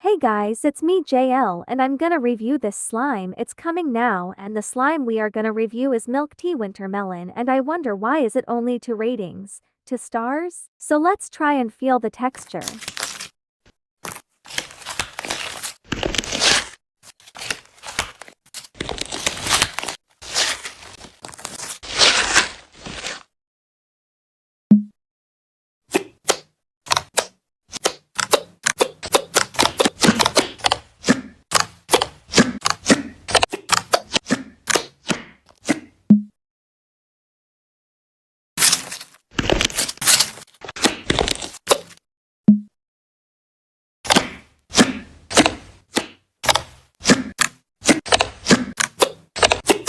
Hey guys, it's me JL and I'm gonna review this slime. It's coming now and the slime we are gonna review is Milk Tea Wintermelon and I wonder why is it only 2 ratings? 2 stars? So let's try and feel the texture.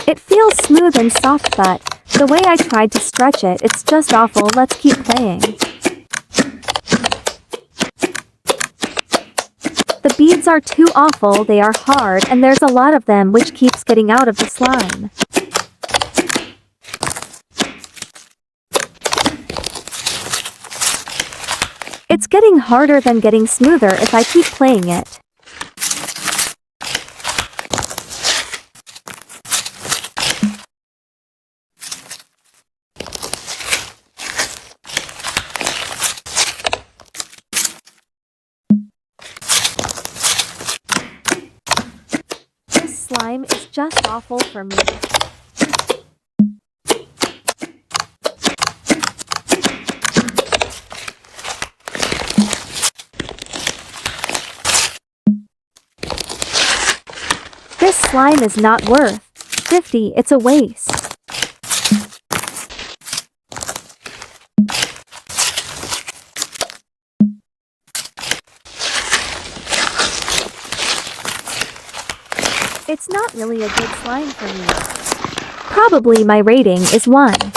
It feels smooth and soft but the way I tried to stretch it, it's just awful. Let's keep playing. The beads are too awful, they are hard and there's a lot of them which keeps getting out of the slime. It's getting harder than getting smoother if I keep playing it. This slime is just awful for me. This slime is not worth 50, it's a waste. It's not really a good slime for me. Probably my rating is 1.